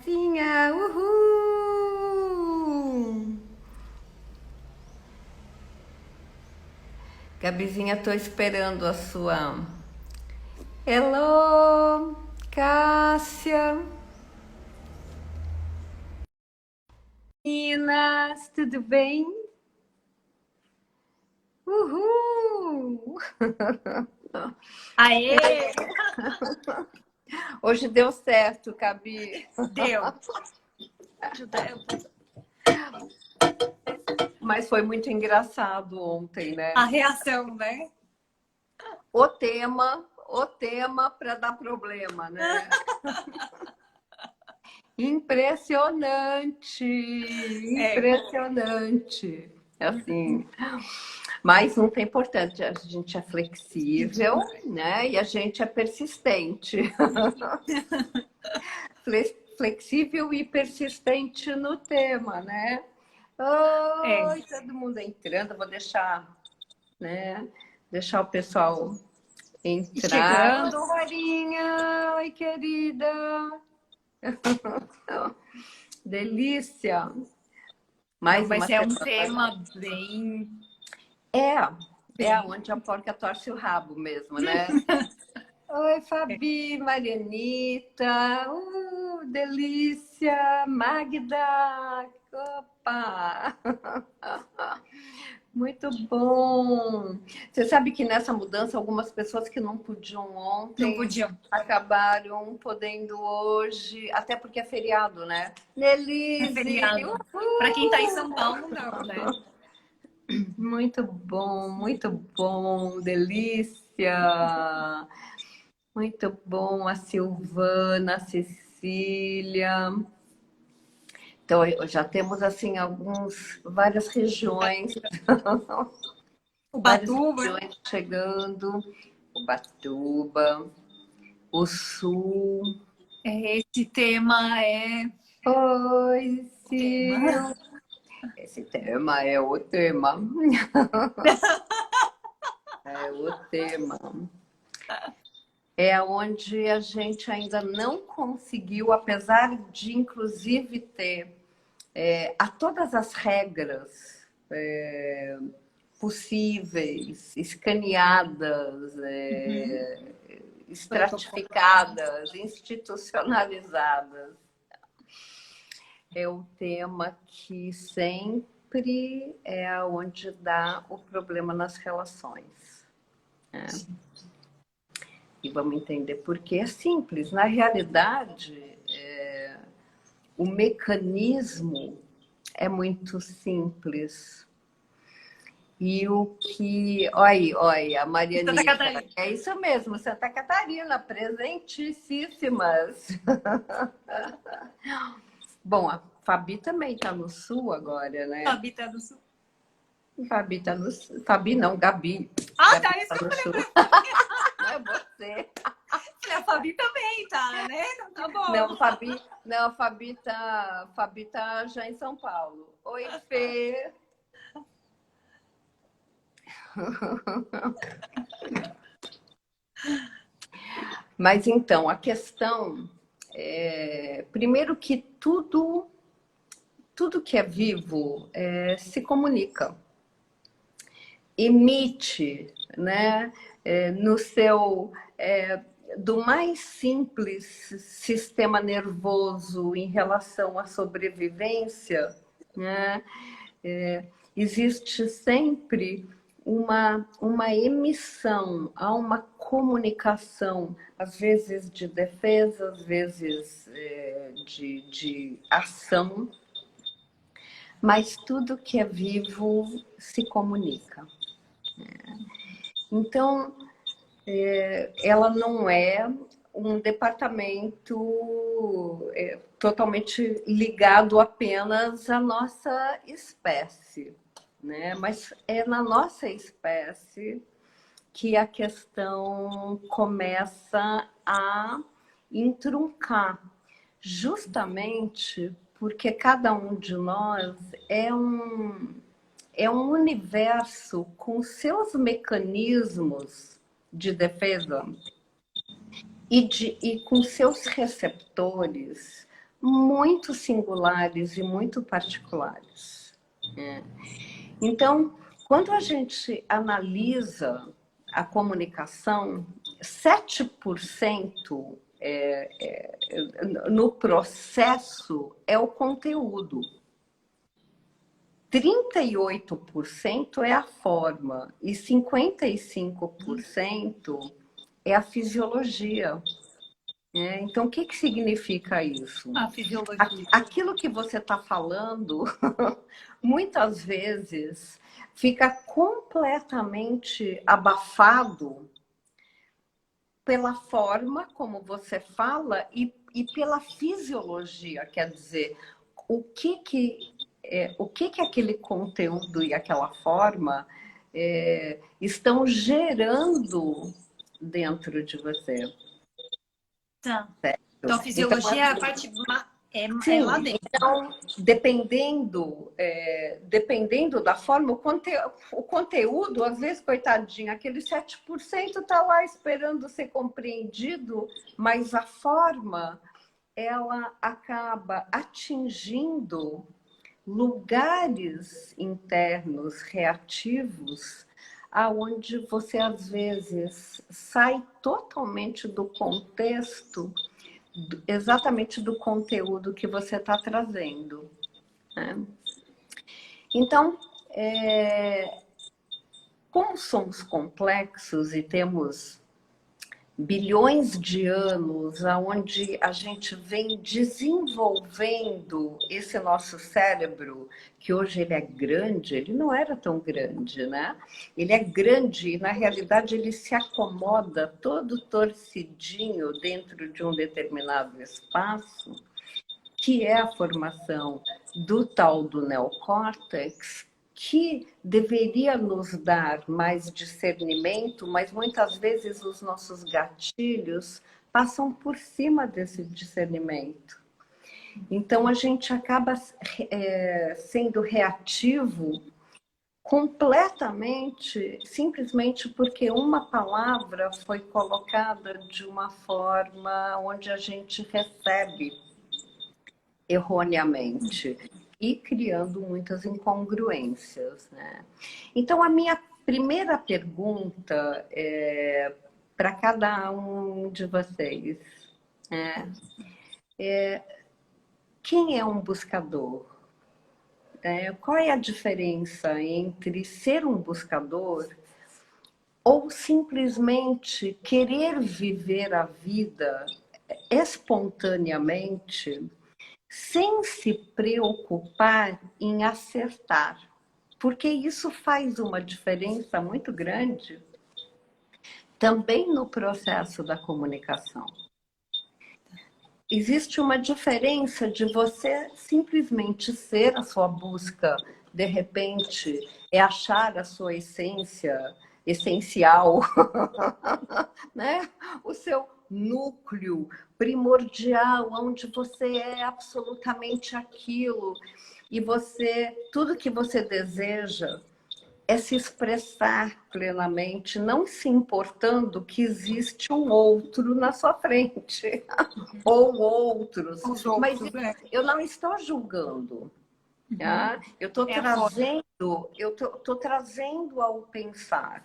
Gabizinha, uhul! Gabizinha, tô esperando a sua. Hello, Cássia. Meninas, tudo bem? Uhul! Aê! Hoje deu certo, Gabi. Deu. Deu. Mas foi muito engraçado ontem, né? A reação, né? O tema para dar problema, né? Impressionante, É, impressionante. Assim, mas não tem importante, a gente é flexível, né? E a gente é persistente. Flexível e persistente no tema, né? é. Oi, todo mundo entrando, vou deixar, né? Deixar o pessoal E entrar. Oi, chegando. Dorinha, oi, querida. Delícia. Não, Mais vai uma ser um semana. tema bem, É bem. onde a porca torce o rabo mesmo, né? Oi, Fabi, Marianita, delícia, Magda, opa, muito bom. Você sabe que nessa mudança, algumas pessoas que não podiam Não ontem podiam. acabaram podendo hoje, até porque é feriado, né? É Nelise, feriado. Para quem tá em São Paulo, não, né? muito bom, delícia. Muito bom, a Silvana, a Cecília. Então, já temos assim várias regiões, várias Ubatuba. regiões chegando. Ubatuba, o Sul. Esse tema é Oi, tema. Sil. Esse tema é o tema. É o tema. É onde a gente ainda não conseguiu, apesar de inclusive ter a todas as regras possíveis, escaneadas, Uhum. Protocolo. estratificadas, institucionalizadas. É o tema que sempre é onde dá o problema nas relações. E vamos entender por que é simples. Na realidade, o mecanismo é muito simples. E o que. Olha, a Santa Marianita. Catarina. É isso mesmo, Santa Catarina, presentíssimas. Bom, a Fabi também está no sul agora, né? Habita do Sul. Fabi está no sul. Fabi não, Gabi. Ah, Gabi tá. Isso está que eu no falei sul. pra Fabi. Não é você. Falei, a Fabi também, tá, né? Não tá bom. Não, Fabi tá já em São Paulo. Oi, Fê. Mas então, a questão é, primeiro que tudo que é vivo se comunica, emite, né, no seu do mais simples sistema nervoso em relação à sobrevivência, né, existe sempre uma emissão, há uma comunicação, às vezes de defesa, às vezes de ação, mas tudo que é vivo se comunica. Então, ela não é um departamento totalmente ligado apenas à nossa espécie, né? Mas é na nossa espécie que a questão começa a entruncar, justamente porque cada um de nós é um universo com seus mecanismos de defesa e com seus receptores muito singulares e muito particulares. Né? Então, quando a gente analisa a comunicação, 7% no processo é o conteúdo. 38% é a forma e 55% é a fisiologia. Então, o que significa isso? A fisiologia. Aquilo que você está falando, muitas vezes, fica completamente abafado pela forma como você fala e pela fisiologia. Quer dizer, o que aquele conteúdo e aquela forma estão gerando dentro de você. Tá. Certo? Então, a fisiologia Então, é a parte é lá sim, dentro. então, dependendo da forma, o conteúdo, às vezes, coitadinho, aquele 7% está lá esperando ser compreendido, mas a forma, ela acaba atingindo lugares internos reativos aonde você, às vezes, sai totalmente do contexto exatamente do conteúdo que você está trazendo. Né? Então, como somos complexos e temos bilhões de anos onde a gente vem desenvolvendo esse nosso cérebro, que hoje ele é grande, ele não era tão grande, né? Ele é grande e, na realidade, ele se acomoda todo torcidinho dentro de um determinado espaço, que é a formação do tal do neocórtex, que deveria nos dar mais discernimento, mas muitas vezes os nossos gatilhos passam por cima desse discernimento. Então a gente acaba sendo reativo completamente, simplesmente porque uma palavra foi colocada de uma forma onde a gente recebe erroneamente e criando muitas incongruências. Né? Então, a minha primeira pergunta para cada um de vocês quem é um buscador? Qual é a diferença entre ser um buscador ou simplesmente querer viver a vida espontaneamente sem se preocupar em acertar, porque isso faz uma diferença muito grande também no processo da comunicação. Existe uma diferença de você simplesmente ser a sua busca, de repente, achar a sua essência essencial, né? O seu núcleo primordial, onde você é absolutamente aquilo e tudo que você deseja é se expressar plenamente, não se importando que existe um outro na sua frente ou outros. Mas eu não estou julgando. Tá? Eu estou trazendo ao pensar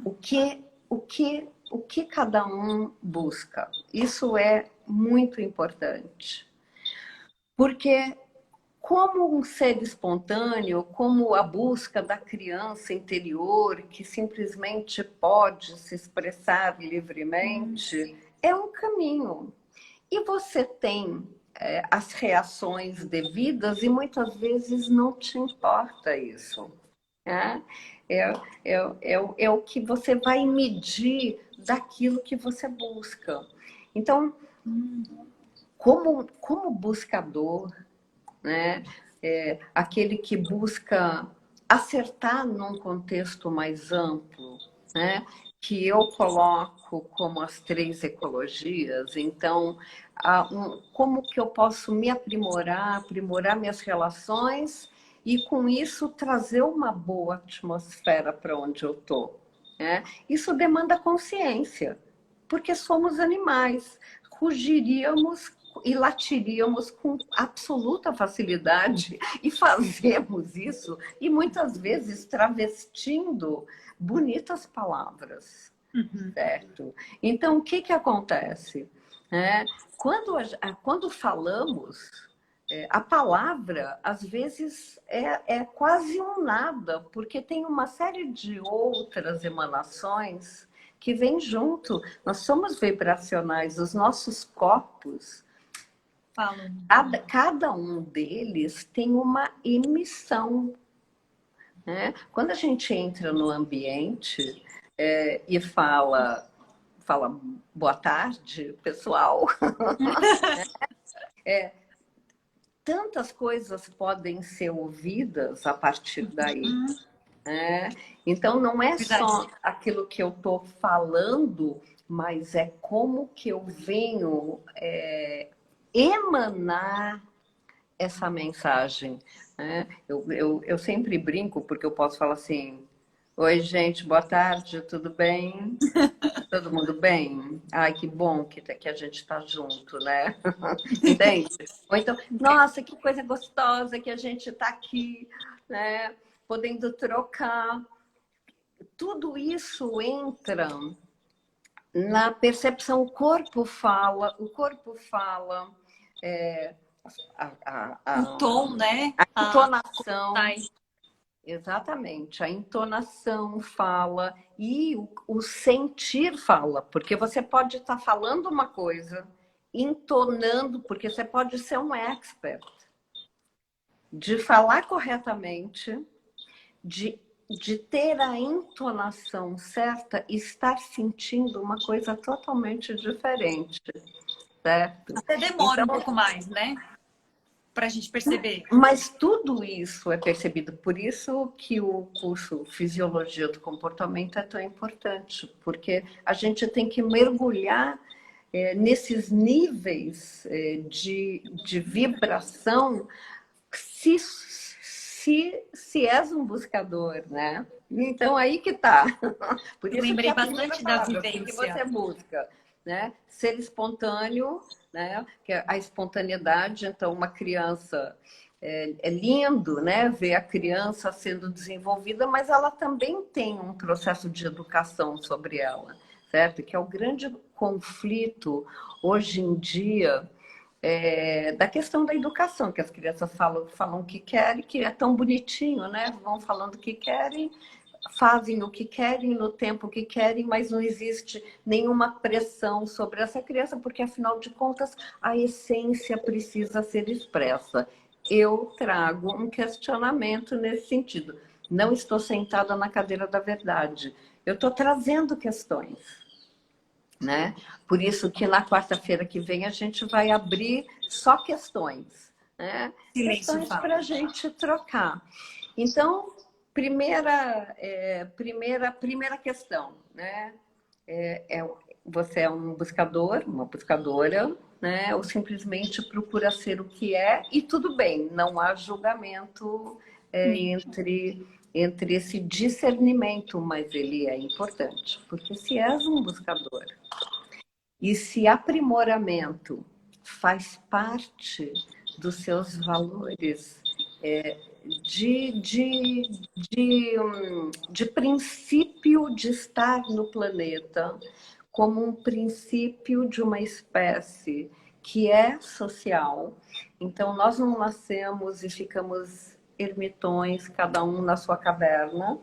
o que cada um busca. Isso é muito importante. Porque como um ser espontâneo, como a busca da criança interior, que simplesmente pode se expressar livremente, é um caminho. E você tem as reações devidas e muitas vezes não te importa isso. Né? É o que você vai medir daquilo que você busca. Então, como buscador, né? Aquele que busca acertar num contexto mais amplo, né? Que eu coloco como as 3 ecologias. Então, como que eu posso me aprimorar minhas relações e, com isso, trazer uma boa atmosfera para onde eu estou. Né? Isso demanda consciência, porque somos animais, rugiríamos e latiríamos com absoluta facilidade e fazemos isso, e muitas vezes travestindo bonitas palavras, certo? Então, o que que acontece? Quando falamos, a palavra, às vezes, é quase um nada, porque tem uma série de outras emanações que vêm junto. Nós somos vibracionais, os nossos corpos, cada um deles tem uma emissão. Né? Quando a gente entra no ambiente e fala boa tarde, pessoal, tantas coisas podem ser ouvidas a partir daí. Né? Então, não é só aquilo que eu estou falando, mas é como que eu venho emanar essa mensagem. Né? Eu sempre brinco, porque eu posso falar assim: oi, gente, boa tarde, tudo bem? Todo mundo bem? Ai, que bom que a gente está junto, né? Entende? Ou então, nossa, que coisa gostosa que a gente está aqui, né? Podendo trocar. Tudo isso entra na percepção. O corpo fala, o tom, né? A entonação. Exatamente, a entonação fala e o sentir fala, porque você pode estar falando uma coisa, entonando, porque você pode ser um expert de falar corretamente, de ter a entonação certa e estar sentindo uma coisa totalmente diferente, certo? Até demora um pouco mais, né? Para a gente perceber. Mas tudo isso é percebido. Por isso que o curso Fisiologia do Comportamento é tão importante, porque a gente tem que mergulhar nesses níveis de vibração se és um buscador, né? Então, aí que tá. Por isso lembrei que bastante da vivência. que você busca, né? Ser espontâneo, né? Que a espontaneidade, então, uma criança é lindo, né? Ver a criança sendo desenvolvida, mas ela também tem um processo de educação sobre ela, certo? Que é o grande conflito hoje em dia da questão da educação, que as crianças falam o que querem, que é tão bonitinho, né? Vão falando o que querem, fazem o que querem, no tempo que querem, mas não existe nenhuma pressão sobre essa criança, porque, afinal de contas, a essência precisa ser expressa. Eu trago um questionamento nesse sentido. Não estou sentada na cadeira da verdade. Eu estou trazendo questões. Né? Por isso que na quarta-feira que vem a gente vai abrir só questões. Né? Questões para a gente trocar. Então, primeira questão, né? Você é um buscador, uma buscadora, né? Ou simplesmente procura ser o que é, e tudo bem, não há julgamento entre esse discernimento, mas ele é importante, porque se és um buscador e se aprimoramento faz parte dos seus valores de princípio de estar no planeta, como um princípio de uma espécie que é social. Então, nós não nascemos e ficamos ermitões, cada um na sua caverna.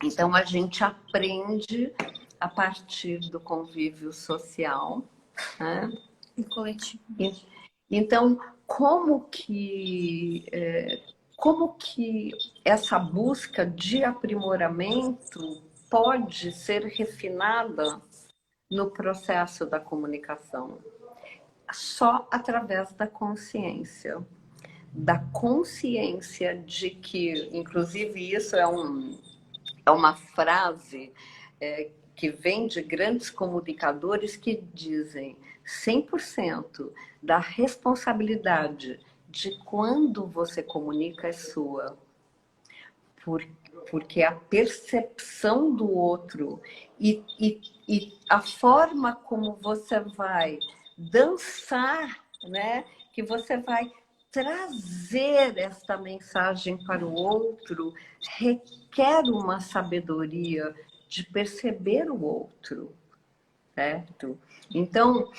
Então, a gente aprende a partir do convívio social. Né? E coletivo. Então, como que essa busca de aprimoramento pode ser refinada no processo da comunicação? Só através da consciência. Da consciência de que, inclusive, isso é uma frase que vem de grandes comunicadores que dizem 100% da responsabilidade de quando você comunica é sua. Porque a percepção do outro e a forma como você vai dançar, né? Que você vai trazer esta mensagem para o outro, requer uma sabedoria de perceber o outro, certo? Então,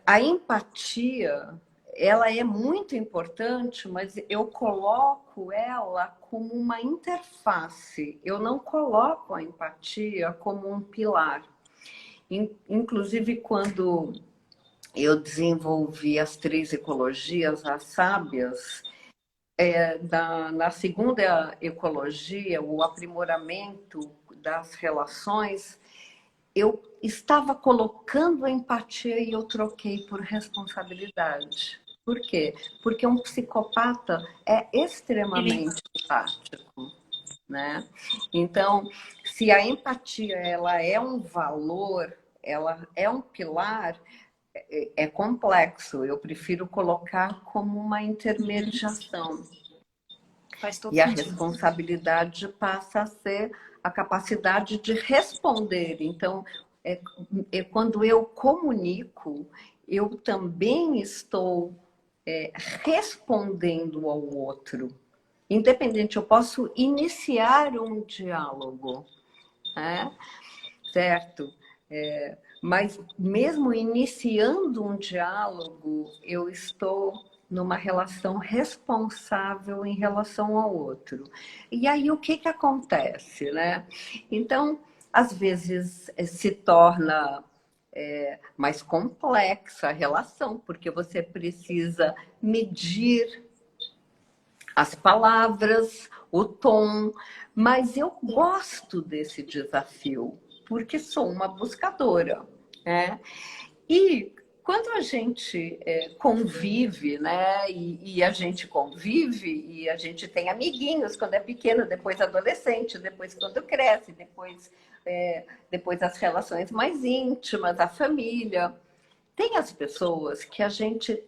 a empatia, ela é muito importante, mas eu coloco ela como uma interface. Eu não coloco a empatia como um pilar. Inclusive, quando eu desenvolvi as 3 ecologias, as sábias, na segunda ecologia, o aprimoramento das relações, eu estava colocando a empatia e eu troquei por responsabilidade. Por quê? Porque um psicopata é extremamente empático, né? Então, se a empatia ela é um valor, ela é um pilar, é complexo. Eu prefiro colocar como uma intermediação. Faz todo E a sentido. responsabilidade passa a ser a capacidade de responder. Então, quando eu comunico, eu também estou respondendo ao outro. Independente, eu posso iniciar um diálogo, né? Certo? Mas mesmo iniciando um diálogo, eu estou numa relação responsável em relação ao outro. E aí o que acontece, né? Então, às vezes se torna mais complexa a relação, porque você precisa medir as palavras, o tom, mas eu gosto desse desafio, porque sou uma buscadora, né? E quando a gente convive, né? E a gente convive e a gente tem amiguinhos quando é pequeno, depois adolescente, depois quando cresce, depois as relações mais íntimas, a família. Tem as pessoas que a gente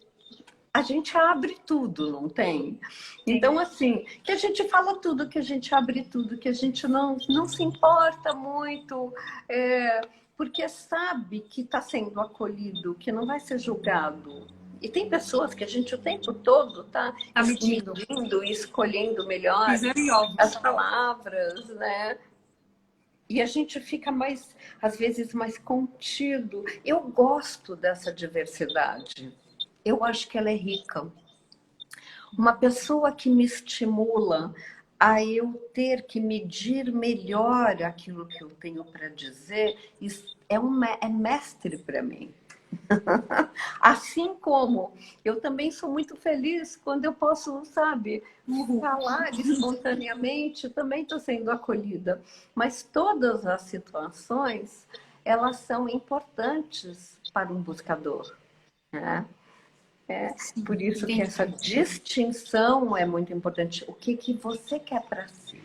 abre tudo, não tem? Então, assim, que a gente fala tudo, que a gente abre tudo, que a gente não se importa muito, porque sabe que está sendo acolhido, que não vai ser julgado. E tem pessoas que a gente o tempo todo está medindo e escolhendo melhor as palavras, né? E a gente fica mais, às vezes, mais contido. Eu gosto dessa diversidade. Eu acho que ela é rica. Uma pessoa que me estimula a eu ter que medir melhor aquilo que eu tenho para dizer, isso é mestre para mim. Assim como eu também sou muito feliz quando eu posso, sabe, falar espontaneamente, também estou sendo acolhida. Mas todas as situações, elas são importantes para um buscador, né? Por isso que essa distinção é muito importante. O que você quer para si?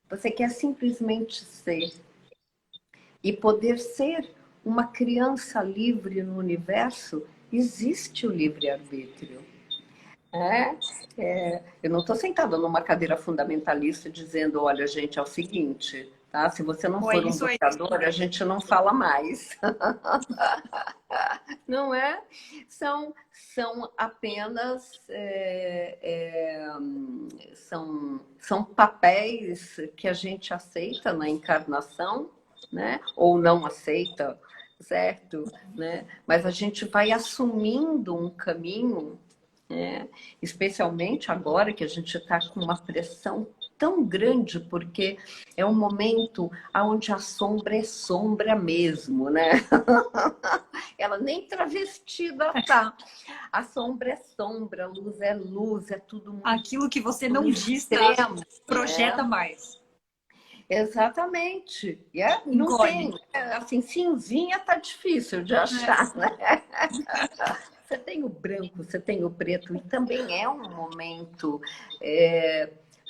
Você quer simplesmente ser e poder ser uma criança livre no universo? Existe o livre-arbítrio. Eu não estou sentada numa cadeira fundamentalista dizendo, olha, gente, é o seguinte, tá? Se você não for um buscador, a gente não fala mais. Não é? São apenas são papéis que a gente aceita na encarnação, né? Ou não aceita, certo? Né? Mas a gente vai assumindo um caminho, né? Especialmente agora que a gente está com uma pressão tão grande, porque é um momento onde a sombra é sombra mesmo, né? Ela nem travestida tá. A sombra é sombra, a luz é luz, é tudo muito. Aquilo que você não diz, projeta mais. Exatamente. Não tem, assim, cinzinha tá difícil de achar, né? Você tem o branco, você tem o preto, e também é um momento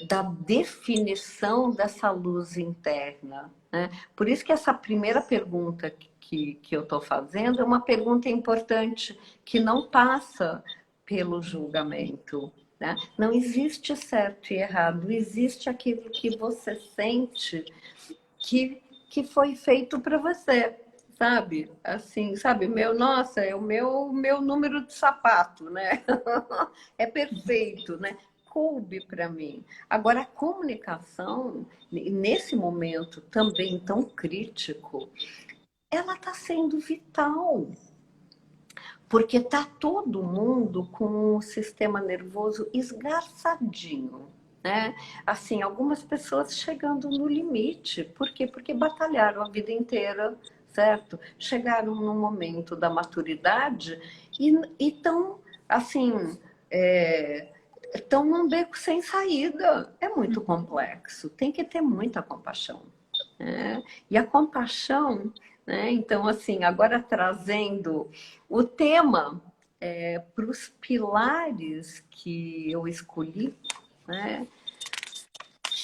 da definição dessa luz interna, né? Por isso que essa primeira pergunta que eu estou fazendo é uma pergunta importante, que não passa pelo julgamento, né? Não existe certo e errado, existe aquilo que você sente que foi feito para você, sabe? Assim, sabe? Nossa, é o meu número de sapato, né? É perfeito, né? Coube para mim. Agora, a comunicação, nesse momento também tão crítico, ela está sendo vital, porque está todo mundo com o sistema nervoso esgarçadinho, né? Assim, algumas pessoas chegando no limite. Por quê? Porque batalharam a vida inteira, certo? Chegaram no momento da maturidade e estão, assim, estão num beco sem saída. É muito complexo, tem que ter muita compaixão, né? E a compaixão, né? Então, assim, agora trazendo o tema para os pilares que eu escolhi, né?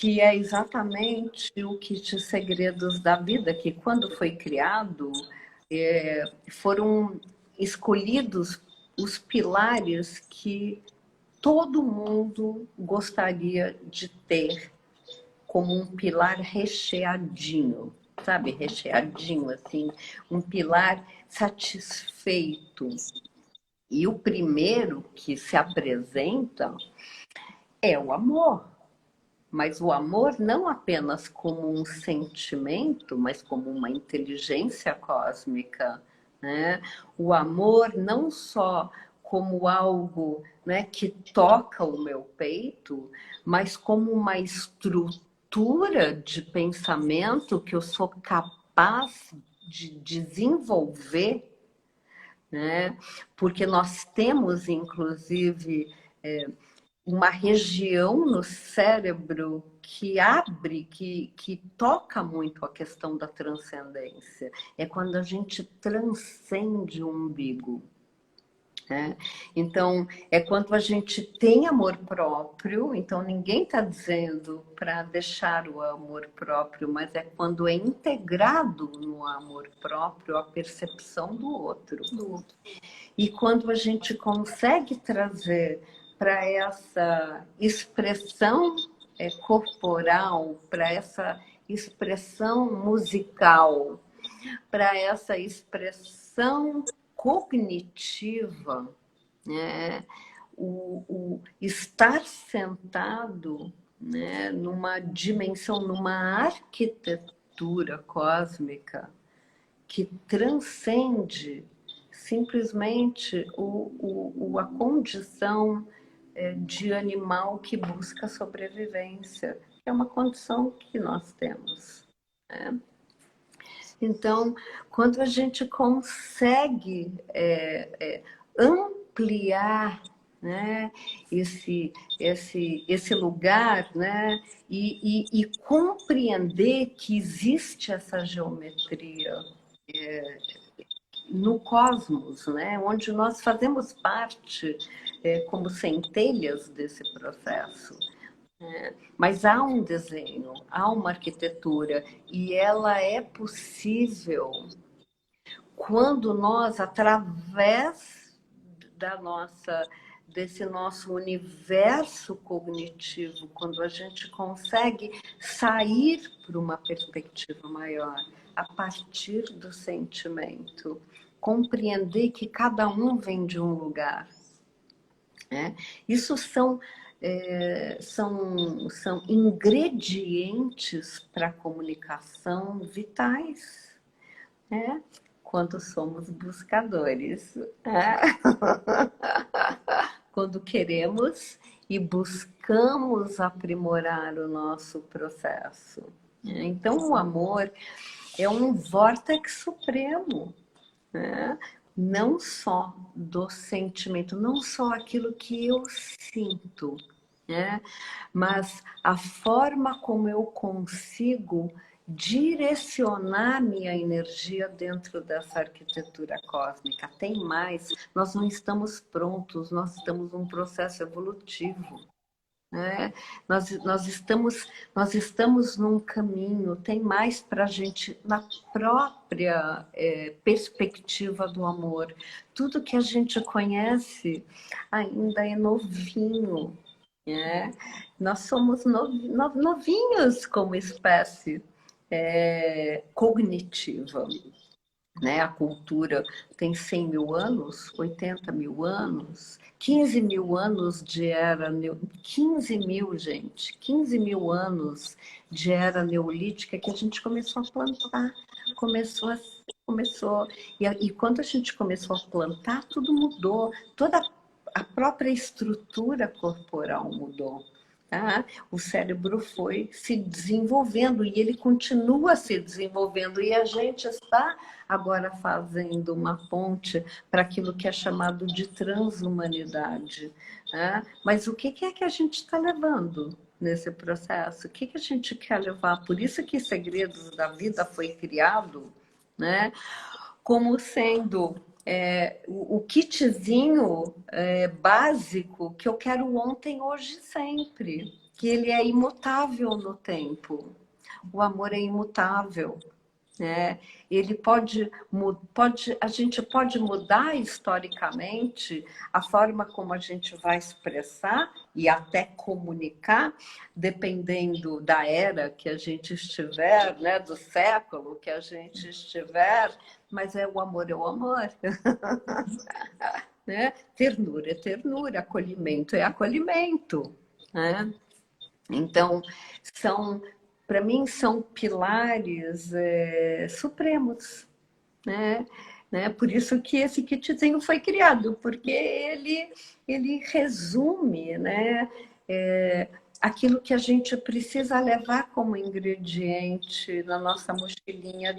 Que é exatamente o Kit Segredos da Vida, que quando foi criado, foram escolhidos os pilares que todo mundo gostaria de ter como um pilar recheadinho, sabe? Recheadinho, assim, um pilar satisfeito. E o primeiro que se apresenta é o amor. Mas o amor não apenas como um sentimento, mas como uma inteligência cósmica, né? O amor não só como algo, né, que toca o meu peito, mas como uma estrutura de pensamento que eu sou capaz de desenvolver, né? Porque nós temos, inclusive, uma região no cérebro que abre, que toca muito a questão da transcendência. É quando a gente transcende o umbigo. Né? Então, é quando a gente tem amor próprio, então ninguém está dizendo para deixar o amor próprio, mas é quando é integrado no amor próprio a percepção do outro. E quando a gente consegue trazer para essa expressão corporal, para essa expressão musical, para essa expressão cognitiva, né? O estar sentado, né, numa dimensão, numa arquitetura cósmica que transcende simplesmente a condição de animal que busca sobrevivência, que é uma condição que nós temos, né? Então, quando a gente consegue ampliar, né, esse lugar, né, e compreender que existe essa geometria no cosmos, né, onde nós fazemos parte como centelhas desse processo. Mas há um desenho, há uma arquitetura, e ela é possível quando nós, através desse nosso universo cognitivo, quando a gente consegue sair para uma perspectiva maior, a partir do sentimento, compreender que cada um vem de um lugar, né? Isso são ingredientes para a comunicação vitais, né? Quando somos buscadores, né? Quando queremos e buscamos aprimorar o nosso processo. Então, o amor é um vórtice supremo, né? Não só do sentimento, não só aquilo que eu sinto, né? Mas a forma como eu consigo direcionar minha energia dentro dessa arquitetura cósmica. Tem mais, nós não estamos prontos, nós estamos num processo evolutivo. Né? Nós estamos num caminho, tem mais para a gente na própria perspectiva do amor. Tudo que a gente conhece ainda é novinho. Né? Nós somos novinhos como espécie cognitiva. né? A cultura tem 100 mil anos, 80 mil anos, 15 mil anos de era... 15 mil, gente, 15 mil anos de era neolítica que a gente começou a plantar, começou a... Começou, e quando a gente começou a plantar, tudo mudou, toda a própria estrutura corporal mudou. Tá? O cérebro foi se desenvolvendo e ele continua se desenvolvendo. E a gente está agora fazendo uma ponte para aquilo que é chamado de transhumanidade. Tá? Mas o que é que a gente está levando nesse processo? O que a gente quer levar? Por isso que Segredos da Vida foi criado, né? Como sendo o kitzinho básico que eu quero ontem, hoje, sempre. Que ele é imutável no tempo. O amor é imutável. Né? Ele a gente pode mudar historicamente a forma como a gente vai expressar e até comunicar, dependendo da era que a gente estiver, né? Do século que a gente estiver, mas o amor é o amor. Né? Ternura é ternura, acolhimento é acolhimento. Né? Então, para mim, são pilares supremos, né? Por isso que esse kitzinho foi criado, porque ele resume, né? Aquilo que a gente precisa levar como ingrediente na nossa mochilinha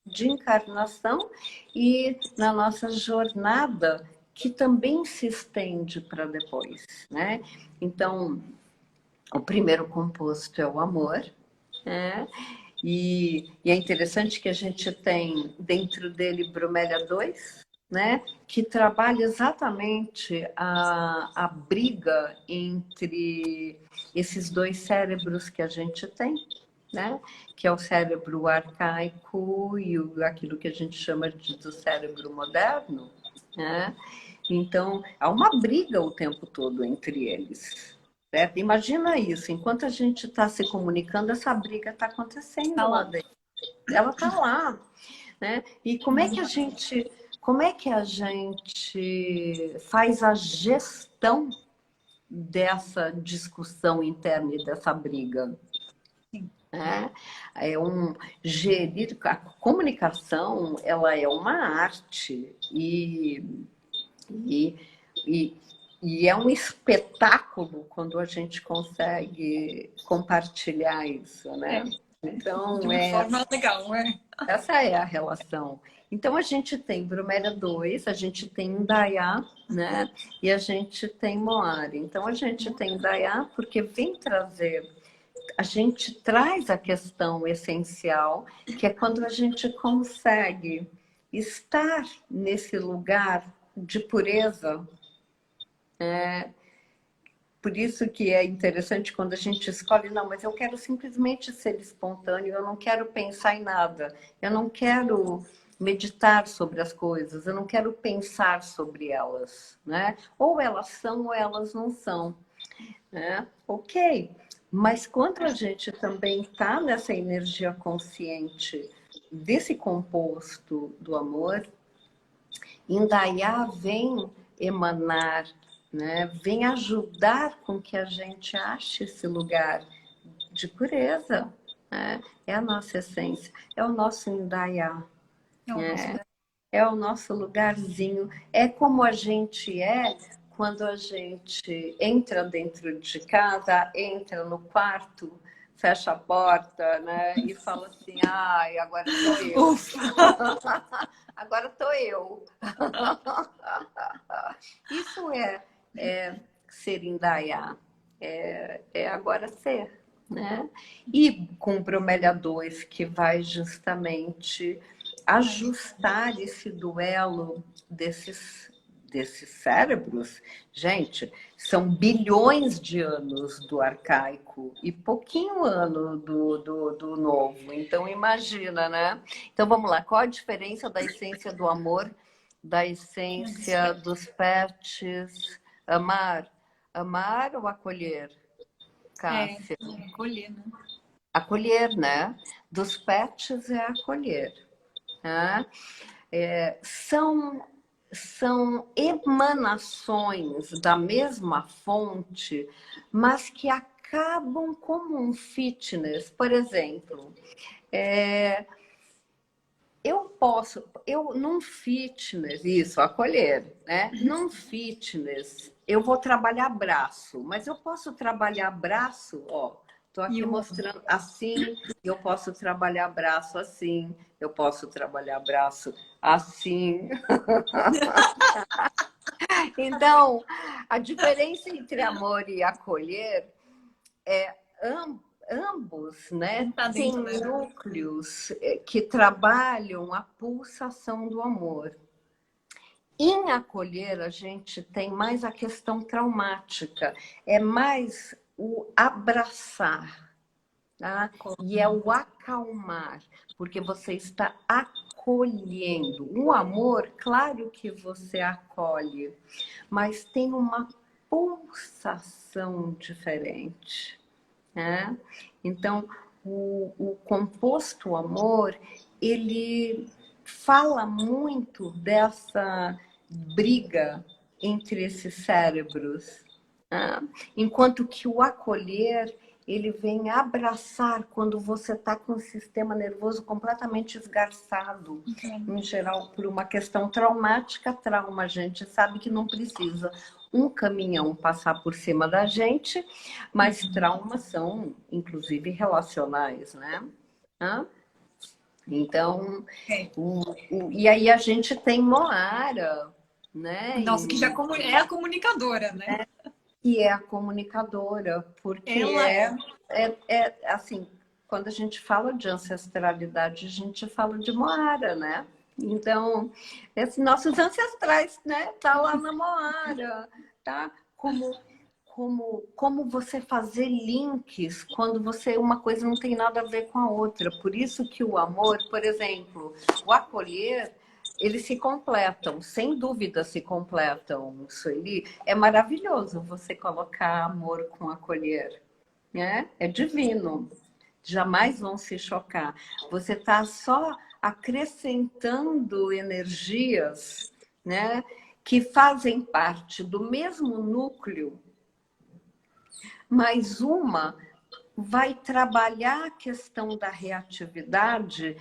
de encarnação e na nossa jornada, que também se estende para depois, né? Então, o primeiro composto é o amor, né? E é interessante que a gente tem dentro dele bromélia 2, né? Que trabalha exatamente a briga entre esses dois cérebros que a gente tem, né? Que é o cérebro arcaico e aquilo que a gente chama do cérebro moderno, né? Então, há uma briga o tempo todo entre eles. Certo? Imagina isso, enquanto a gente está se comunicando, essa briga está acontecendo Tá lá lá. dentro. Ela está lá. Né? E como é que a gente faz a gestão dessa discussão interna e dessa briga? Né? Gerir a comunicação, ela é uma arte e, e, e é um espetáculo quando a gente consegue compartilhar isso, né? Então, De uma forma legal, né? essa é a relação. Então, a gente tem Bromélia 2, a gente tem Indaiá, né? E a gente tem Moari. Então, a gente tem Indaiá porque vem trazer, a gente traz a questão essencial, que é quando a gente consegue estar nesse lugar de pureza. Por isso que é interessante quando a gente escolhe, não, mas eu quero simplesmente ser espontâneo, eu não quero pensar em nada, eu não quero meditar sobre as coisas, eu não quero pensar sobre elas, né? Ou elas são ou elas não são, né? Ok, mas quando a gente também está nessa energia consciente desse composto do amor, Indaiá vem emanar, né? Vem ajudar com que a gente ache esse lugar de pureza. Né? É a nossa essência, é o nosso Indaiá. Né? É o nosso lugarzinho. É como a gente é quando a gente entra dentro de casa, entra no quarto, fecha a porta, né? E fala assim, ai, agora sou eu. Agora estou eu. Isso é ser Indaiá, é agora ser. Né? E com o Bromélia 2, que vai justamente ajustar esse duelo desses cérebros. Gente, são bilhões de anos do arcaico e pouquinho ano do novo. Então, imagina, né? Então, vamos lá. Qual a diferença da essência do amor, da essência dos pets? Amar. Amar ou acolher? Cássia. Acolher, né? Acolher, né? Dos pets é acolher. né? São emanações da mesma fonte, mas que acabam como um fitness. Por exemplo, num fitness, isso, acolher, né? Num fitness, eu vou trabalhar braço, mas eu posso trabalhar braço, ó, tô aqui mostrando assim, eu posso trabalhar braço assim, eu posso trabalhar braço assim. Então, a diferença entre amor e acolher é ambos, né, Tá têm dentro, né? núcleos que trabalham a pulsação do amor. Em acolher, a gente tem mais a questão traumática, é mais o abraçar, tá? E é o acalmar, porque você está acolhendo. O amor, claro que você acolhe, mas tem uma pulsação diferente, né? Então, o composto amor, ele fala muito dessa briga entre esses cérebros, né? Enquanto que o acolher, ele vem abraçar quando você está com o sistema nervoso completamente esgarçado, em geral por uma questão traumática. Trauma, a gente sabe que não precisa um caminhão passar por cima da gente, mas traumas são, inclusive, relacionais, né? Então, e aí a gente tem Moara, né? Nossa, que já é a comunicadora, né? Que é a comunicadora, porque Ela assim, quando a gente fala de ancestralidade, a gente fala de Moara, né? Então, esses nossos ancestrais, né? Tá lá na Moara, tá? Como você fazer links quando uma coisa não tem nada a ver com a outra. Por isso que o amor, por exemplo, o acolher, eles se completam, sem dúvida se completam. Sueli, é maravilhoso você colocar amor com acolher, né? É divino. Jamais vão se chocar. Você está só acrescentando energias, né, que fazem parte do mesmo núcleo, mas uma vai trabalhar a questão da reatividade,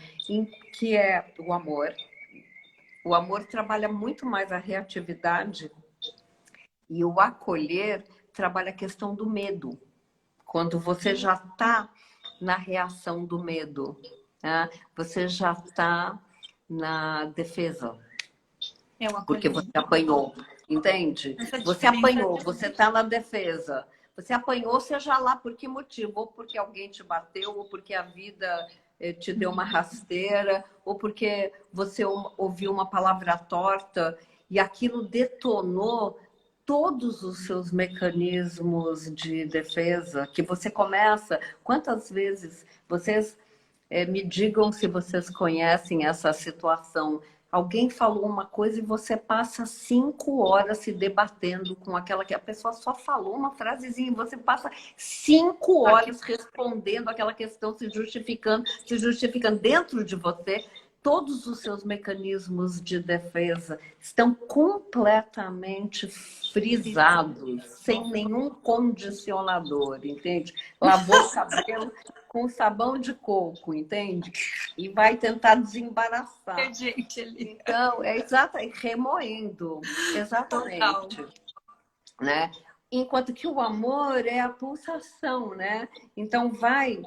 que é o amor. O amor trabalha muito mais a reatividade e o acolher trabalha a questão do medo. Quando você já está na reação do medo, né? Você já está na defesa. Porque você apanhou, entende? Você apanhou, você está na defesa. Você apanhou, seja lá por que motivo, ou porque alguém te bateu, ou porque a vida te deu uma rasteira, ou porque você ouviu uma palavra torta e aquilo detonou todos os seus mecanismos de defesa, que você começa. Quantas vezes vocês me digam se vocês conhecem essa situação? Alguém falou uma coisa e você passa 5 horas se debatendo com aquela que a pessoa só falou uma frasezinha e você passa 5 horas respondendo aquela questão, se justificando dentro de você. Todos os seus mecanismos de defesa estão completamente frisados, sem nenhum condicionador, entende? Lavou o cabelo com sabão de coco, entende? E vai tentar desembaraçar. tem gente ali. Então, remoendo, exatamente. Total. Né? Enquanto que o amor é a pulsação, né? Então vai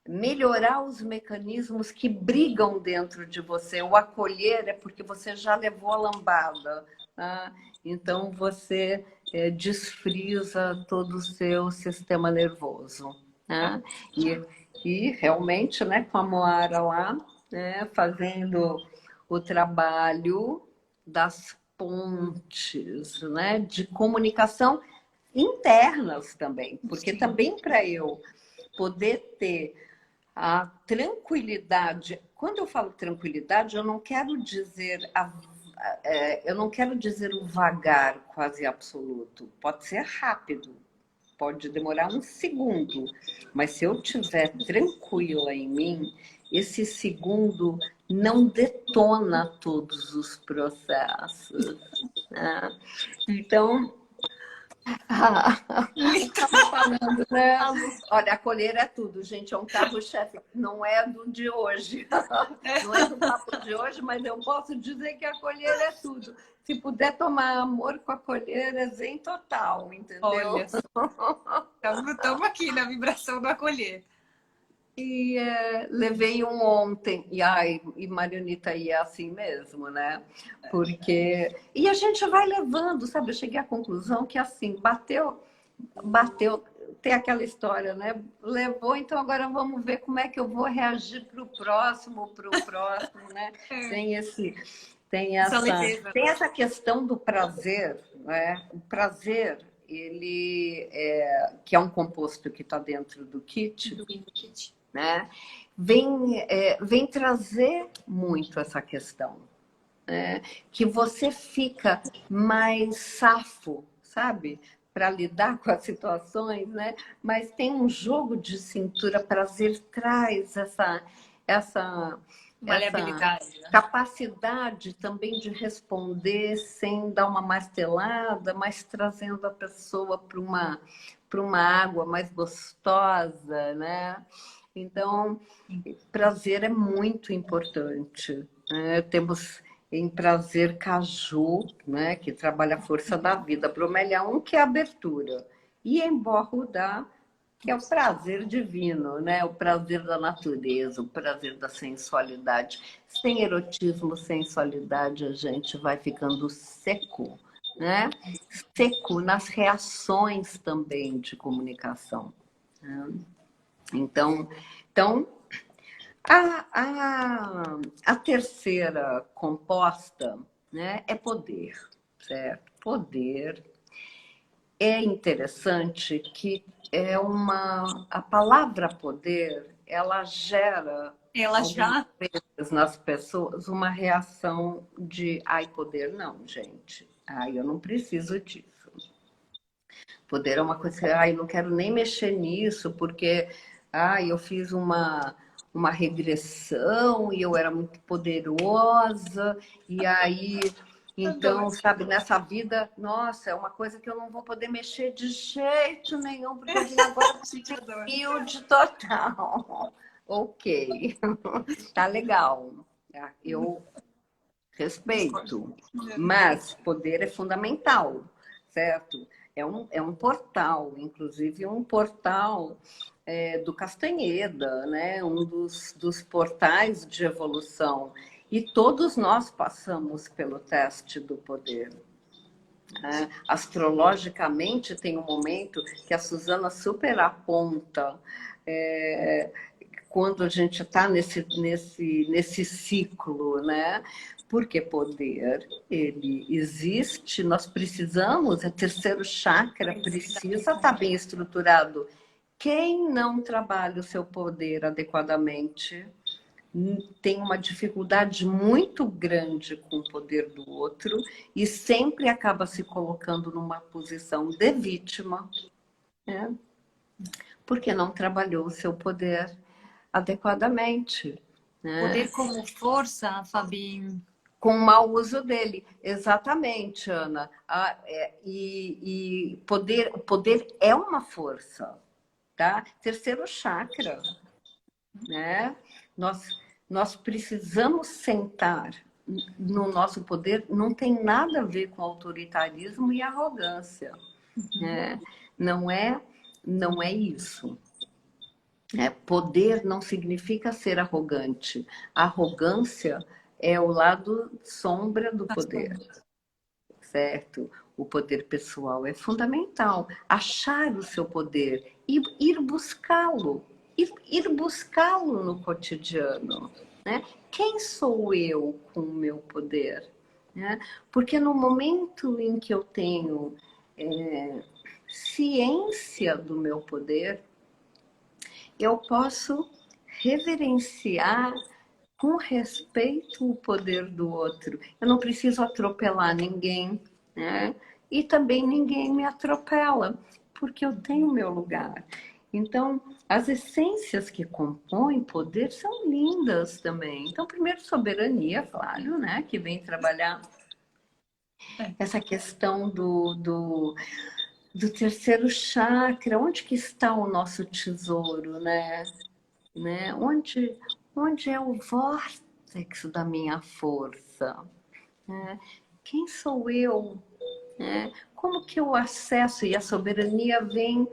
melhorar os mecanismos que brigam dentro de você. O acolher é porque você já levou a lambada, tá? Então você desfrisa todo o seu sistema nervoso, né? E realmente, né, com a Moara lá, né, fazendo o trabalho das pontes, né, de comunicação internas também, porque também para eu poder ter a tranquilidade. Quando eu falo tranquilidade, eu não quero dizer o vagar quase absoluto. Pode ser rápido, pode demorar um segundo, mas se eu estiver tranquila em mim, esse segundo não detona todos os processos, né? Então, estava falando, né? Olha, acolher é tudo, gente. É um carro-chefe. Não é do de hoje. Não é do papo de hoje, mas eu posso dizer que acolher é tudo. Se puder tomar amor com acolher, é zen total, entendeu? Olha, estamos aqui na vibração do acolher. E levei um ontem, e Marianita é assim mesmo, né? Porque. E a gente vai levando, sabe? Eu cheguei à conclusão que assim, bateu, tem aquela história, né? Levou, então agora vamos ver como é que eu vou reagir para o próximo, né? Tem essa questão do prazer, né? O prazer, ele que é um composto que está dentro do kit, né? Vem trazer muito essa questão, né? Que você fica mais safo, sabe? Para lidar com as situações, né? Mas tem um jogo de cintura, prazer traz essa maleabilidade, né? Capacidade também de responder sem dar uma martelada, mas trazendo a pessoa para uma água mais gostosa, né? Então, prazer é muito importante, né? Temos em prazer caju, né? Que trabalha a força da vida, bromélia 1, que é a abertura, e em borrudá, que é o prazer divino, né? O prazer da natureza, o prazer da sensualidade. Sem erotismo, sensualidade, a gente vai ficando seco, né? Seco nas reações também de comunicação, né? Então a terceira composta, né, é poder, certo? Poder. É interessante que a palavra poder, ela gera algumas vezes nas pessoas uma reação de ai, poder não, gente. Ai, eu não preciso disso. Poder é uma coisa que ai, eu não quero nem mexer nisso, porque ai, eu fiz uma regressão e eu era muito poderosa, e aí então, sabe, nessa vida, nossa, é uma coisa que eu não vou poder mexer de jeito nenhum, porque eu vim agora de total. Ok, tá legal. Eu respeito, mas poder é fundamental, certo? É um portal, inclusive um portal do Castanheda, né? Um dos portais de evolução. E todos nós passamos pelo teste do poder. Astrologicamente, tem um momento que a Susana super aponta quando a gente está nesse ciclo, né? Porque poder, ele existe, nós precisamos, o terceiro chakra precisa estar bem estruturado. Quem não trabalha o seu poder adequadamente tem uma dificuldade muito grande com o poder do outro e sempre acaba se colocando numa posição de vítima, né? Porque não trabalhou o seu poder adequadamente, né? Poder como força, Fabi. Com o mau uso dele, exatamente, Ana. Poder é uma força, tá? Terceiro chakra, né? Nós precisamos sentar no nosso poder, não tem nada a ver com autoritarismo e arrogância, né? Não é isso. Poder não significa ser arrogante. Arrogância é o lado sombra do poder, certo? O poder pessoal é fundamental. Achar o seu poder e ir buscá-lo. Ir buscá-lo no cotidiano, né? Quem sou eu com o meu poder? Né? Porque no momento em que eu tenho ciência do meu poder, eu posso reverenciar com respeito o poder do outro. Eu não preciso atropelar ninguém, né? E também ninguém me atropela, porque eu tenho meu lugar. Então, as essências que compõem poder são lindas também. Então, primeiro, soberania, claro, né? Que vem trabalhar essa questão do terceiro chakra. Onde que está o nosso tesouro, né? Onde é o vórtice da minha força? Né? Quem sou eu? Né? Como que eu acesso? E a soberania vem,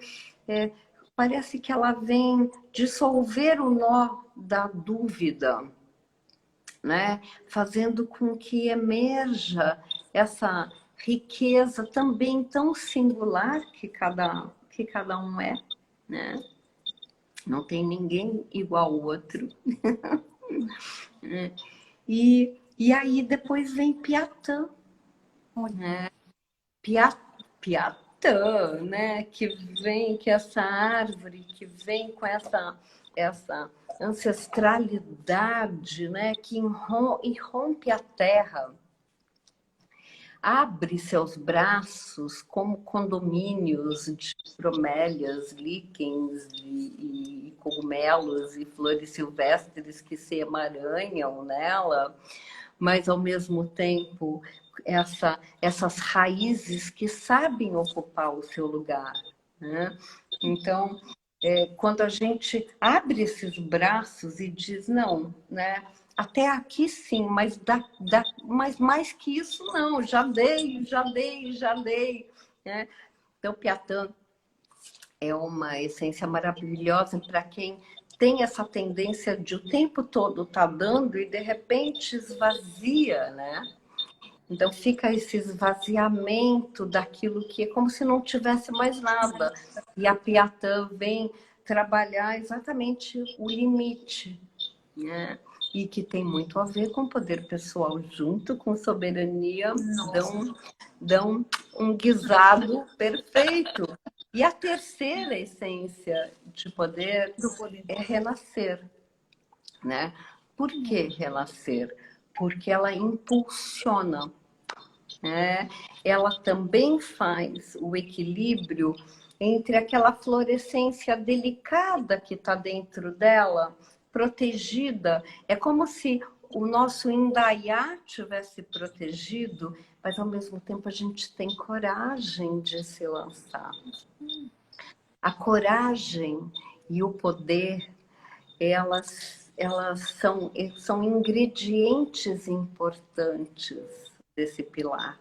parece que ela vem dissolver o nó da dúvida, né? Fazendo com que emerja essa riqueza também tão singular que cada um é, né? Não tem ninguém igual ao outro. E aí depois vem Piatã, né? Piatã, né? Que essa árvore que vem com essa ancestralidade, né? Que irrompe a terra, abre seus braços como condomínios de bromélias, líquens e cogumelos e flores silvestres que se emaranham nela, mas ao mesmo tempo essas raízes que sabem ocupar o seu lugar, né? Então, quando a gente abre esses braços e diz, não, né? Até aqui sim, mas mais que isso não, já dei, já dei, já dei. Né? Então, Piatã é uma essência maravilhosa para quem tem essa tendência de o tempo todo estar dando e de repente esvazia, né? Então fica esse esvaziamento daquilo que é como se não tivesse mais nada. E a Piatã vem trabalhar exatamente o limite, né? E que tem muito a ver com poder pessoal junto com soberania, dão um guisado perfeito. E a terceira essência de poder é renascer, né? Por que renascer? Porque ela impulsiona, né? Ela também faz o equilíbrio entre aquela florescência delicada que está dentro dela, protegida. É como se o nosso indaiá tivesse protegido, mas ao mesmo tempo a gente tem coragem de se lançar. A coragem e o poder, elas são ingredientes importantes desse pilar.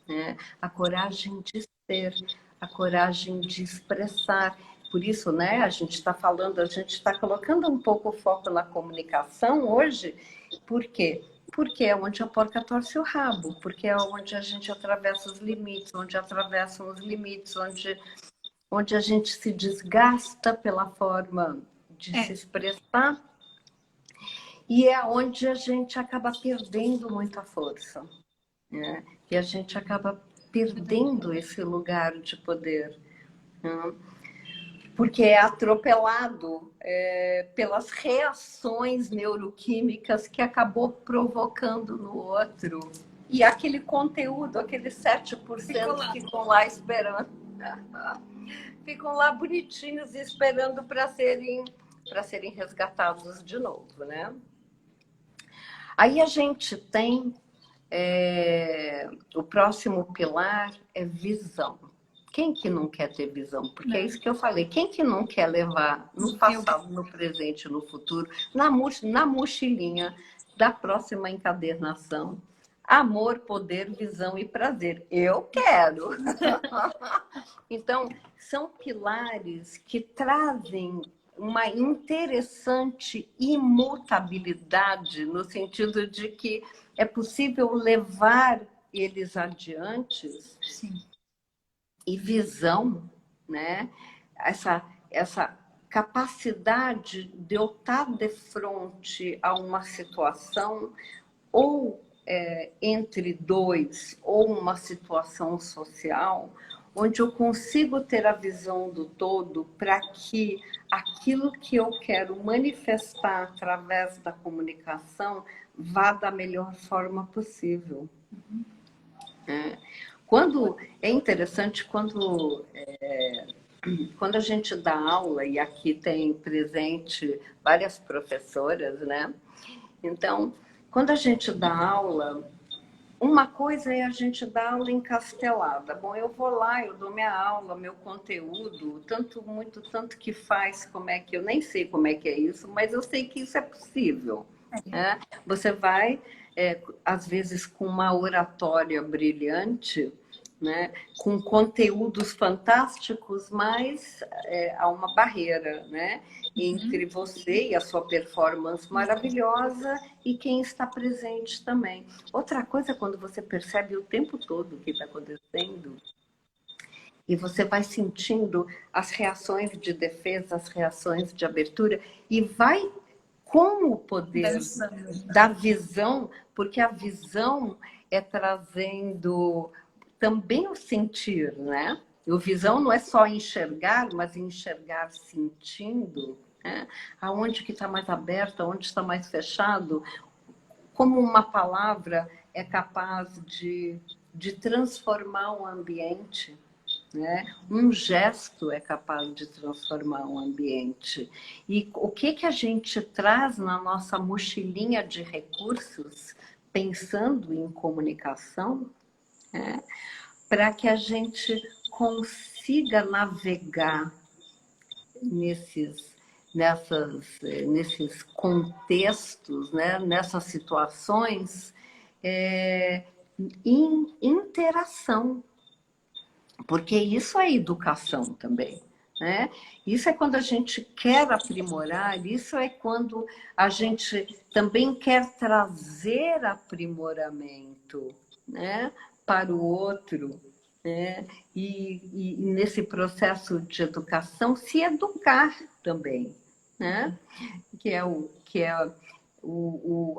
Né? A coragem de ser, a coragem de expressar. Por isso, né, a gente está falando, a gente está colocando um pouco o foco na comunicação hoje. Por quê? Porque é onde a porca torce o rabo, porque é onde a gente atravessa os limites, onde atravessam os limites, onde a gente se desgasta pela forma de se expressar, e é onde a gente acaba perdendo muita força, né? E a gente acaba perdendo esse lugar de poder, né? Porque é atropelado pelas reações neuroquímicas que acabou provocando no outro. E aquele conteúdo, aqueles 7% ficam lá esperando. Ficam lá bonitinhos esperando para serem resgatados de novo, né? Aí a gente tem o próximo pilar é visão. Quem que não quer ter visão? Porque é isso que eu falei. Quem que não quer levar no passado, no presente, no futuro, na mochilinha da próxima encadernação, amor, poder, visão e prazer? Eu quero! Então, são pilares que trazem uma interessante imutabilidade, no sentido de que é possível levar eles adiante. Sim. E visão, né? Essa capacidade de eu estar de frente a uma situação, ou entre dois, ou uma situação social, onde eu consigo ter a visão do todo para que aquilo que eu quero manifestar através da comunicação vá da melhor forma possível. Quando é interessante quando quando a gente dá aula, e aqui tem presente várias professoras, né? Então, quando a gente dá aula, uma coisa é a gente dar aula encastelada. Bom, eu vou lá, eu dou minha aula, meu conteúdo, tanto, muito, tanto que faz, como é que eu nem sei como é que é isso, mas eu sei que isso é possível. Né? Você vai, às vezes, com uma oratória brilhante, né? Com conteúdos fantásticos, mas há uma barreira, né? Entre você e a sua performance maravilhosa e quem está presente também. Outra coisa é quando você percebe o tempo todo o que está acontecendo e você vai sentindo as reações de defesa, as reações de abertura e vai com o poder da visão, porque a visão é trazendo também o sentir, né? E o visão não é só enxergar, mas enxergar sentindo, né? Aonde que está mais aberto, aonde está mais fechado, como uma palavra é capaz de transformar o ambiente, né? Um gesto é capaz de transformar um ambiente. E o que, que a gente traz na nossa mochilinha de recursos, pensando em comunicação, né? Para que a gente consiga navegar nesses contextos, né? Nessas situações, em interação. Porque isso é educação também, né? Isso é quando a gente quer aprimorar, isso é quando a gente também quer trazer aprimoramento, né? Para o outro, né? E nesse processo de educação, se educar também, né?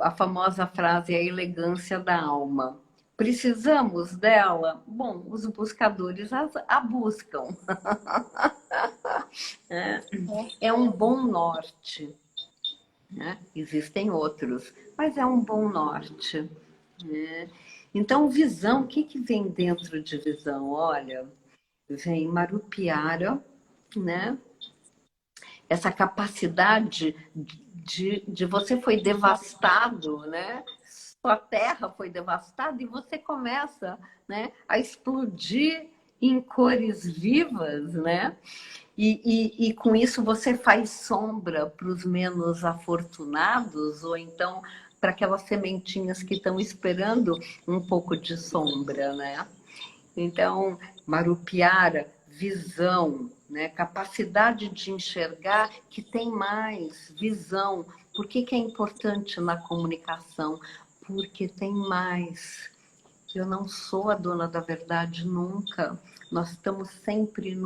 A famosa frase, a elegância da alma. Precisamos dela? Bom, os buscadores a buscam. É um bom norte. Né? Existem outros, mas é um bom norte. Né? Então, visão, o que, que vem dentro de visão? Olha, vem Marupiara, né? Essa capacidade de você foi devastado, né? Sua terra foi devastada e você começa, né, a explodir em cores vivas, né? E com isso você faz sombra para os menos afortunados, ou então para aquelas sementinhas que estão esperando um pouco de sombra, né? Então, Marupiara, visão, né? Capacidade de enxergar que tem mais visão. Por que, que é importante na comunicação? Porque tem mais. Eu não sou a dona da verdade nunca. Nós estamos sempre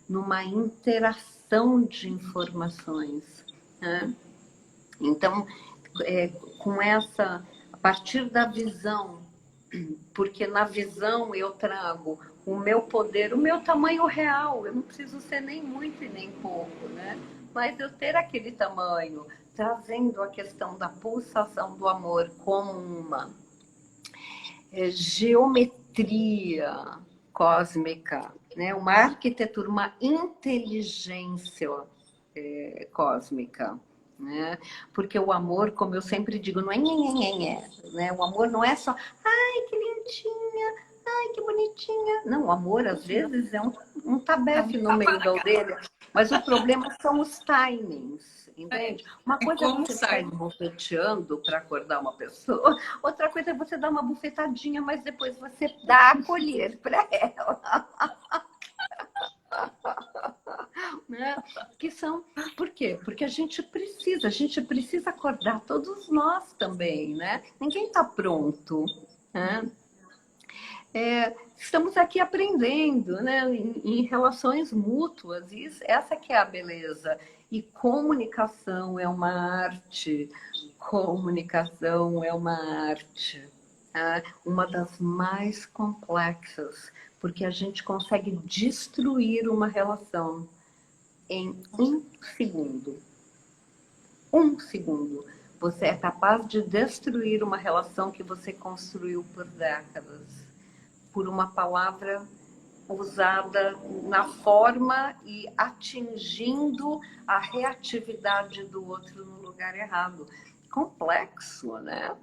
numa interação de informações. Né? Então, com essa, a partir da visão, porque na visão eu trago o meu poder, o meu tamanho real. Eu não preciso ser nem muito e nem pouco, né? Mas eu ter aquele tamanho, trazendo a questão da pulsação do amor como uma geometria cósmica, né? Uma arquitetura, uma inteligência cósmica. Né? Porque o amor, como eu sempre digo, não é nhenhenhenhé, né? O amor não é só, ai, que lindinha, ai, que bonitinha. Não, o amor, às vezes, é um tabefe no meio da orelha. Mas o problema são os timings, entende? Uma coisa é você ficar esbofeteando para acordar uma pessoa, outra coisa é você dar uma bufetadinha, mas depois você dá a colher para ela. Né? Que são, por quê? Porque a gente precisa acordar todos nós também, né? Ninguém está pronto, né? Estamos aqui aprendendo, né? Em relações mútuas, essa que é a beleza. E comunicação é uma arte, comunicação é uma arte, tá? Uma das mais complexas, porque a gente consegue destruir uma relação em um segundo. Um segundo. Você é capaz de destruir uma relação que você construiu por décadas, por uma palavra usada na forma e atingindo a reatividade do outro no lugar errado. Complexo, né?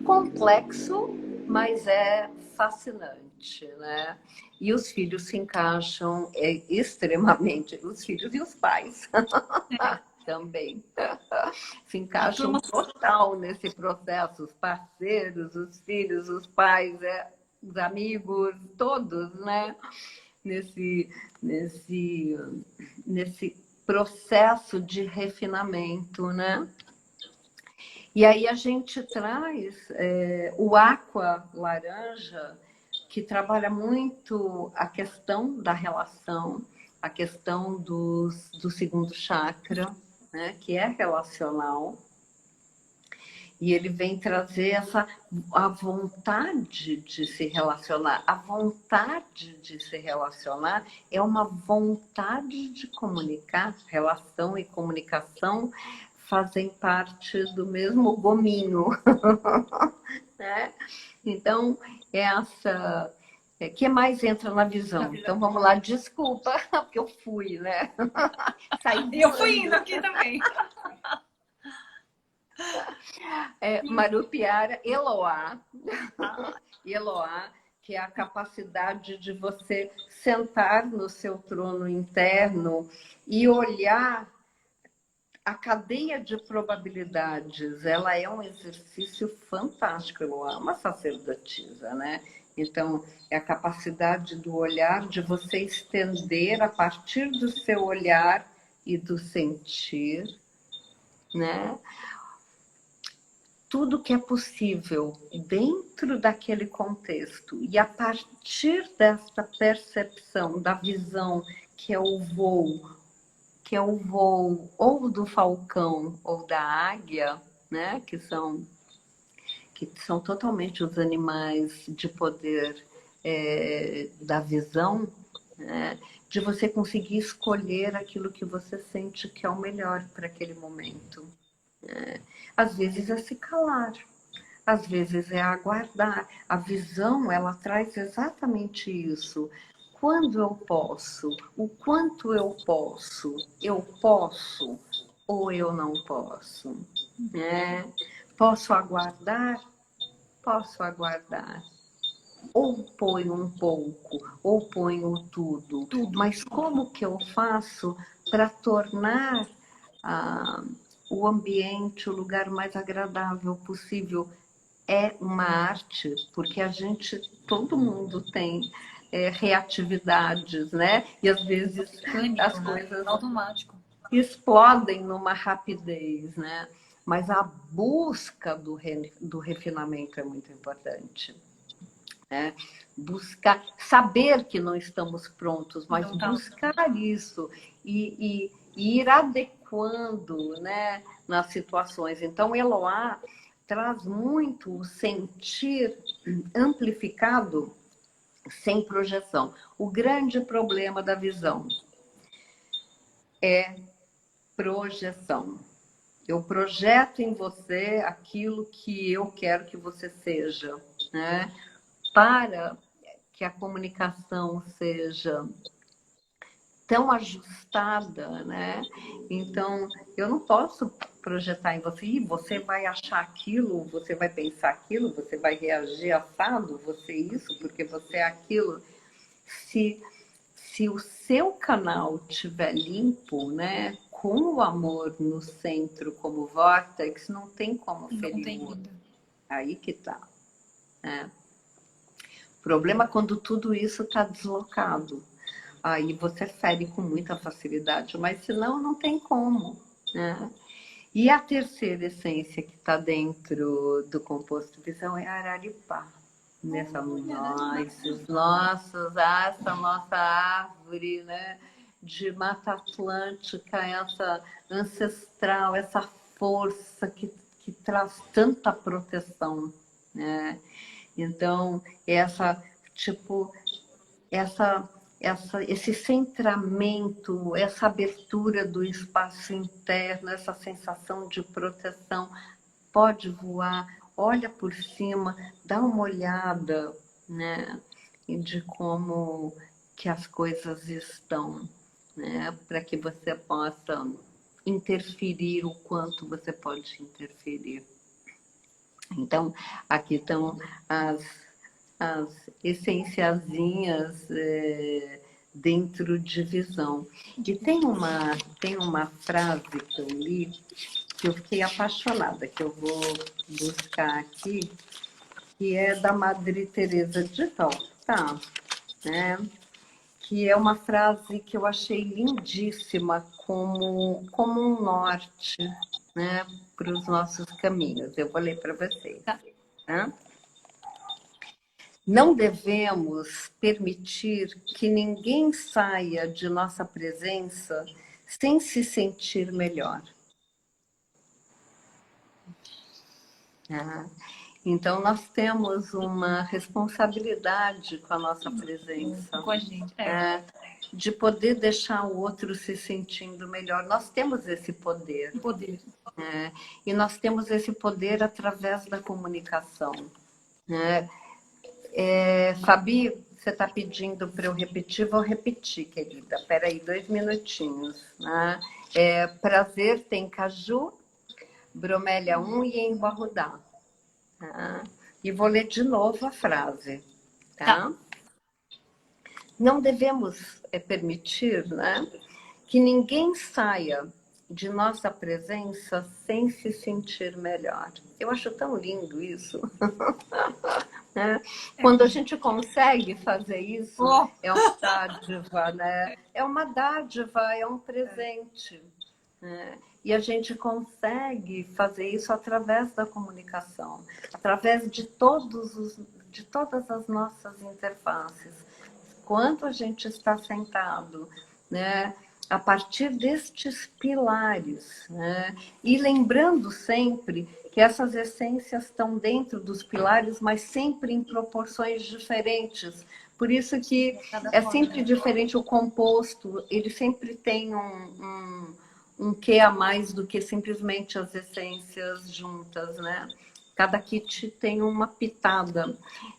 Complexo, mas é fascinante, né? E os filhos se encaixam extremamente, os filhos e os pais também se encaixam total nesse processo, os parceiros, os filhos, os pais, os amigos, todos, né? Nesse processo de refinamento, né? E aí a gente traz o Aqua Laranja, que trabalha muito a questão da relação, a questão do segundo chakra, né, que é relacional. E ele vem trazer a vontade de se relacionar. A vontade de se relacionar é uma vontade de comunicar. Relação e comunicação fazem parte do mesmo gominho. Né? Então, essa... que mais entra na visão? Então, vamos lá. Desculpa, porque eu fui, né? Eu fui indo aqui também. Marupiara, Eloá, que é a capacidade de você sentar no seu trono interno e olhar a cadeia de probabilidades. Ela é um exercício fantástico. Eloá é uma sacerdotisa, né? Então, é a capacidade do olhar, de você estender a partir do seu olhar e do sentir, né? Tudo que é possível dentro daquele contexto. E a partir dessa percepção, da visão, que é o voo ou do falcão ou da águia, né? que são totalmente os animais de poder da visão, né? De você conseguir escolher aquilo que você sente que é o melhor para aquele momento. Às vezes é se calar, às vezes é aguardar. A visão, ela traz exatamente isso. Quando eu posso, o quanto eu posso ou eu não posso. Né? Posso aguardar? Posso aguardar. Ou ponho um pouco, ou ponho tudo. Mas como que eu faço para tornar o ambiente, o lugar mais agradável possível? É uma arte, porque todo mundo tem reatividades, né? E às vezes as coisas automático explodem numa rapidez, né? Mas a busca do refinamento é muito importante. Né? Buscar, saber que não estamos prontos, mas buscar isso e ir adequando, né, nas situações. Então, Eloá traz muito o sentir amplificado sem projeção. O grande problema da visão é projeção. Eu projeto em você aquilo que eu quero que você seja, né? Para que a comunicação seja tão ajustada, né? Então, eu não posso projetar em você, e você vai achar aquilo, você vai pensar aquilo, você vai reagir assado, você isso, porque você é aquilo. Se o seu canal estiver limpo, né, com o amor no centro como vórtex, não tem como ferir o outro. Aí que tá. Né? O problema é quando tudo isso está deslocado. Aí você fere com muita facilidade, mas senão não tem como. Né? E a terceira essência que está dentro do composto visão é a Araripá. Essa nossa árvore, né, de Mata Atlântica, essa ancestral, essa força que traz tanta proteção. Né? Então, esse centramento, essa abertura do espaço interno, essa sensação de proteção, pode voar, olha por cima, dá uma olhada, né? e de como que as coisas estão, né? Para que você possa interferir o quanto você pode interferir. Então, aqui estão as, as essenciazinhas dentro de visão. E tem uma frase que eu li que eu fiquei apaixonada, que eu vou buscar aqui, que é da Madre Teresa de Calcutá, né? Que é uma frase que eu achei lindíssima como um norte, né, para os nossos caminhos. Eu vou ler para vocês. Tá. Né? Não devemos permitir que ninguém saia de nossa presença sem se sentir melhor. Então, nós temos uma responsabilidade com a nossa presença. Com a gente. De poder deixar o outro se sentindo melhor. Nós temos esse poder. Poder. E nós temos esse poder através da comunicação. Fabi, você está pedindo para eu repetir? Vou repetir, querida. Espera aí, 2 minutinhos. Né? Prazer tem caju, bromélia 1 e embarrudá. Tá? E vou ler de novo a frase. Tá? Não devemos permitir, né, que ninguém saia de nossa presença sem se sentir melhor. Eu acho tão lindo isso. Né? Quando a gente consegue fazer isso, é uma dádiva, né? É uma dádiva, é um presente. Né? E a gente consegue fazer isso através da comunicação, através de todas as nossas interfaces. Quando a gente está sentado, né? A partir destes pilares, né? E lembrando sempre que essas essências estão dentro dos pilares, mas sempre em proporções diferentes. Por isso que é sempre diferente o composto, ele sempre tem um quê a mais do que simplesmente as essências juntas, né? Cada kit tem uma pitada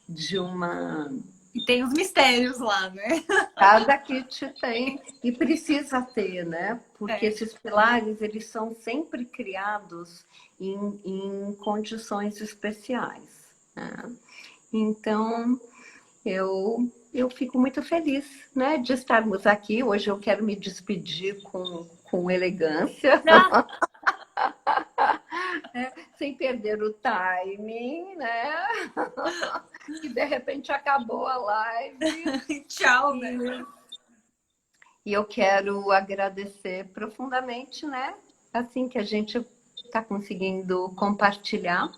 de uma... E tem os mistérios lá, né? Cada kit tem e precisa ter, né? Porque esses pilares, eles são sempre criados em condições especiais. Né? Então, eu fico muito feliz, né, de estarmos aqui. Hoje eu quero me despedir com elegância. Sem perder o timing, né? E de repente acabou a live. Tchau, né? E eu quero agradecer profundamente, né? Assim que a gente está conseguindo compartilhar.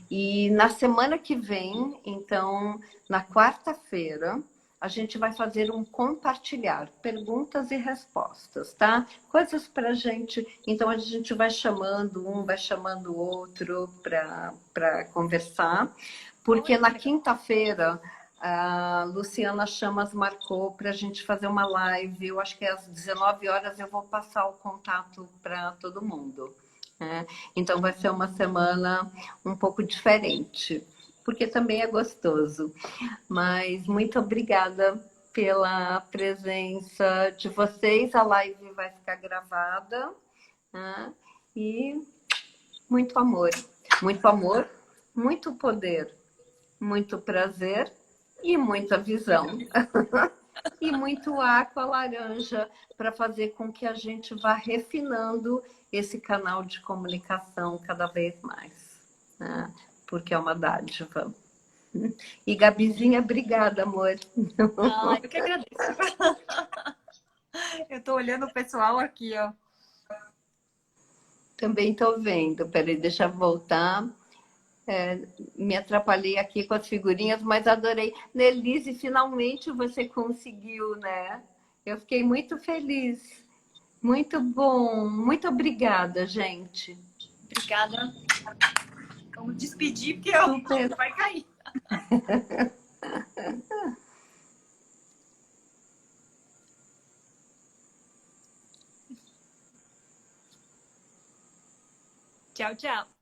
E na semana que vem, então, na quarta-feira, a gente vai fazer um compartilhar, perguntas e respostas, tá? Coisas para a gente. Então, a gente vai chamando um, vai chamando o outro para conversar, porque na quinta-feira a Luciana Chamas marcou para a gente fazer uma live. Eu acho que às 19 horas eu vou passar o contato para todo mundo. Né? Então, vai ser uma semana um pouco diferente, porque também é gostoso. Mas muito obrigada pela presença de vocês. A live vai ficar gravada. Né? E muito amor, muito poder, muito prazer e muita visão. E muito aqua laranja para fazer com que a gente vá refinando esse canal de comunicação cada vez mais. Né? Porque é uma dádiva. E Gabizinha, obrigada, amor. Eu que agradeço. Eu tô olhando o pessoal aqui, ó. Também estou vendo. Peraí, deixa eu voltar. Me atrapalhei aqui com as figurinhas, mas adorei. Nelise, finalmente você conseguiu, né? Eu fiquei muito feliz. Muito bom. Muito obrigada, gente. Obrigada. Vamos despedir, porque ó, vai cair. Tchau, tchau.